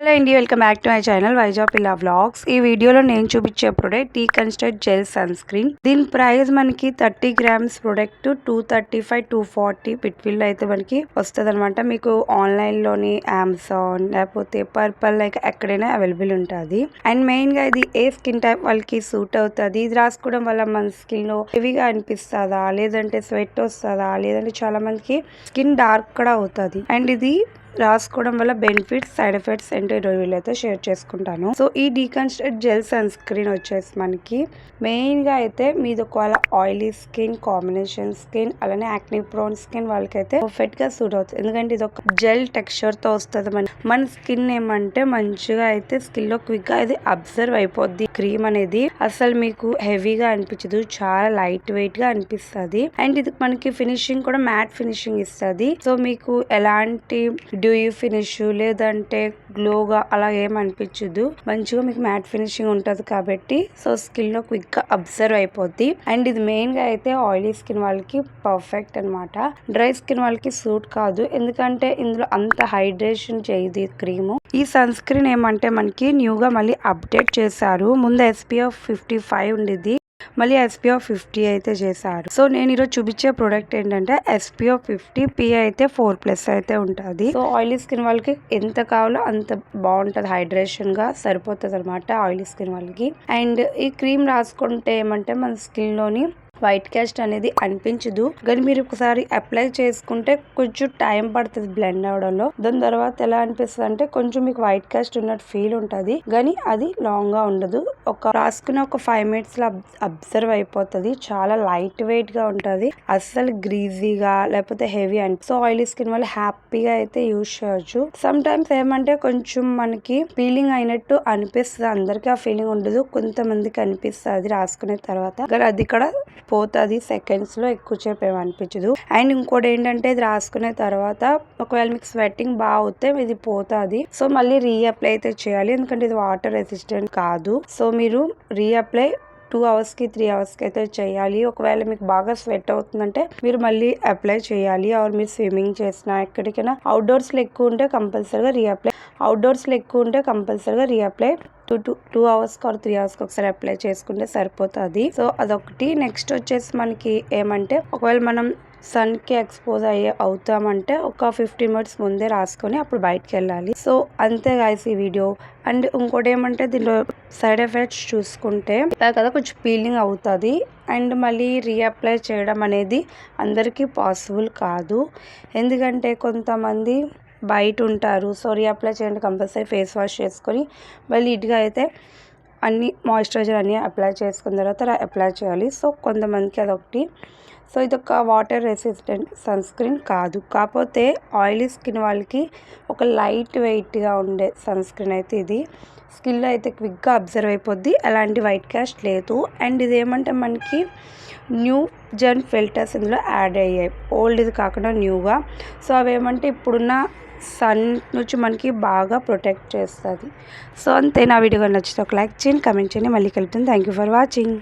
Hello అండి, welcome back to my channel Vizag పిల్ల vlogs. ఈ వీడియోలో నేను చూపించే product deconstruct gel sunscreen. దీని ప్రైస్ మనకి 30 గ్రామ్స్ ప్రొడక్ట్ 235 240 బిట్వీల్ అయితే మనకి వస్తుంది అనమాట. మీకు ఆన్లైన్ లోని అమెజాన్ లేకపోతే పర్పల్ లైక్ ఎక్కడైనా అవైలబుల్ ఉంటుంది. అండ్ మెయిన్ గా ఇది ఏ స్కిన్ టైప్ వాళ్ళకి సూట్ అవుతుంది, ఇది రాసుకోవడం వల్ల మన స్కిన్ లో హెవీగా అనిపిస్తుందా, లేదంటే స్వెట్ వస్తుందా, లేదంటే చాలా మందికి స్కిన్ డార్క్ కూడా అవుతుంది. అండ్ ఇది రాసుకోవడం వల్ల బెనిఫిట్స్, సైడ్ ఎఫెక్ట్స్ ఏంటో వీళ్ళైతే షేర్ చేసుకుంటాను. సో ఈ డీకన్స్ట్రక్ట్ జెల్ సన్ స్క్రీన్ వచ్చేసి మనకి మెయిన్ గా అయితే మీది ఒకవేళ ఆయిలీ స్కిన్, కాంబినేషన్ స్కిన్, అలానే యాక్ని ప్రోన్ స్కిన్ వాళ్ళకైతే పర్ఫెక్ట్ గా సూట్ అవుతుంది. ఎందుకంటే ఇది ఒక జెల్ టెక్స్చర్ తో వస్తుంది. మన స్కిన్ ఏమంటే మంచిగా అయితే స్కిన్ లో క్విక్ గా ఇది అబ్జర్వ్ అయిపోద్ది. క్రీమ్ అనేది అసలు మీకు హెవీగా అనిపించదు, చాలా లైట్ వెయిట్ గా అనిపిస్తుంది. అండ్ ఇది మనకి ఫినిషింగ్ కూడా మ్యాట్ ఫినిషింగ్ ఇస్తుంది. సో మీకు ఎలాంటి డ్యూయి ఫినిష్ లేదంటే గ్లోగా అలా ఏం అనిపించదు, మంచిగా మీకు మ్యాట్ ఫినిషింగ్ ఉంటది కాబట్టి సో స్కిన్ లో క్విక్ గా అబ్జర్వ్ అయిపోద్ది. అండ్ ఇది మెయిన్ గా అయితే ఆయిలీ స్కిన్ వాళ్ళకి పర్ఫెక్ట్ అనమాట. డ్రై స్కిన్ వాళ్ళకి సూట్ కాదు, ఎందుకంటే ఇందులో అంత హైడ్రేషన్ చేయదు క్రీమ్. ఈ సన్ స్క్రీన్ ఏమంటే మనకి న్యూగా మళ్ళీ అప్డేట్ చేశారు. ముందు SPF 55 ఉండేది, మళ్ళీ SPF 50 అయితే చేశారు. సో నేను ఈరోజు చూపించే ప్రోడక్ట్ ఏంటంటే SPF 50 PA అయితే 4+ అయితే ఉంటుంది. సో ఆయిలీ స్కిన్ వాళ్ళకి ఎంత కావాలో అంత బాగుంటుంది, హైడ్రేషన్ గా సరిపోతుంది అనమాట ఆయిలీ స్కిన్ వాళ్ళకి. అండ్ ఈ క్రీమ్ రాసుకుంటే ఏమంటే మన స్కిన్ లోని వైట్ కాస్ట్ అనేది అనిపించదు, కానీ మీరు ఒకసారి అప్లై చేసుకుంటే కొంచెం టైం పడుతుంది బ్లెండ్ అవడంలో. దాని తర్వాత ఎలా అనిపిస్తుంది అంటే కొంచెం మీకు వైట్ కాస్ట్ ఉన్నట్టు ఫీల్ ఉంటుంది, కానీ అది లాంగ్ గా ఉండదు. రాసుకున్న ఒక 5 minutes లో అబ్జర్వ్ అయిపోతుంది. చాలా లైట్ వెయిట్ గా ఉంటుంది, అస్సలు గ్రీజీగా లేకపోతే హెవీ సో ఆయిలీ స్కిన్ వాళ్ళు హ్యాపీగా అయితే యూజ్ చేయొచ్చు. సమ్ టైమ్స్ ఏమంటే కొంచెం మనకి పీలింగ్ అయినట్టు అనిపిస్తుంది, అందరికి ఆ ఫీలింగ్ ఉండదు, కొంతమందికి అనిపిస్తుంది రాసుకునే తర్వాత, కానీ అది కూడా పోతుంది సెకండ్స్ లో, ఎక్కువ సేపు ఏమి అనిపించదు. అండ్ ఇంకోటి ఏంటంటే ఇది రాసుకునే తర్వాత ఒకవేళ మీకు స్వెట్టింగ్ బాగా అవుతే ఇది పోతుంది. సో మళ్ళీ రీఅప్లై అయితే చేయాలి, ఎందుకంటే ఇది వాటర్ రెసిస్టెంట్ కాదు. సో మీరు రీఅప్లై 2 hours కి 3 hours కి అయితే చేయాలి. ఒకవేళ మీకు బాగా స్వెట్ అవుతుందంటే మీరు మళ్ళీ అప్లై చేయాలి. ఆర్ మీరు స్విమ్మింగ్ చేసినా ఎక్కడికైనా అవుట్డోర్స్ లో ఎక్కువ ఉంటే కంపల్సరీగా రీఅప్లై 2 hours or 3 hours ఒకసారి అప్లై చేసుకుంటే సరిపోతుంది. సో అదొకటి. నెక్స్ట్ వచ్చేసి మనకి ఏమంటే ఒకవేళ మనం సన్ కి ఎక్స్పోజ్ అవుతామంటే ఒక 15 minutes ముందే రాసుకొని అప్పుడు బయటకు వెళ్ళాలి. సో అంతే గాయ్స్ ఈ వీడియో. అండ్ ఇంకోటి ఏమంటే దీనిలో సైడ్ ఎఫెక్ట్స్ చూసుకుంటే కదా కొంచెం పీలింగ్ అవుతుంది. అండ్ మళ్ళీ రీఅప్లై చేయడం అనేది అందరికీ పాసిబుల్ కాదు, ఎందుకంటే కొంతమంది బయట ఉంటారు. సో రీఅప్లై చేయండి, కంపల్సరీ ఫేస్ వాష్ చేసుకొని మళ్ళీ నీట్గా అయితే అన్ని మాయిశ్చరైజర్ అన్నీ అప్లై చేసుకున్న తర్వాత అప్లై చేయాలి. సో కొంతమందికి అదొకటి. సో ఇది ఒక వాటర్ రెసిస్టెంట్ సన్ స్క్రీన్ కాదు, కాకపోతే ఆయిలీ స్కిన్ వాళ్ళకి ఒక లైట్ వెయిట్గా ఉండే సన్ స్క్రీన్ అయితే ఇది. స్కిన్లో అయితే క్విక్గా అబ్జర్వ్ అయిపోద్ది, ఎలాంటి వైట్ కాస్ట్ లేదు. అండ్ ఇది ఏమంటే మనకి న్యూ జెన్ ఫిల్టర్స్ ఇందులో యాడ్ అయ్యాయి, ఓల్డ్ ఇది కాకుండా న్యూగా. సో అవేమంటే ఇప్పుడున్న సన్ నుంచి మనకి బాగా ప్రొటెక్ట్ చేస్తుంది. సో అంతే. నా వీడియో నచ్చితే ఒక లైక్ చేయండి, కమెంట్ చేయండి. మళ్ళీ కలుపుతుంది. Thank you for watching.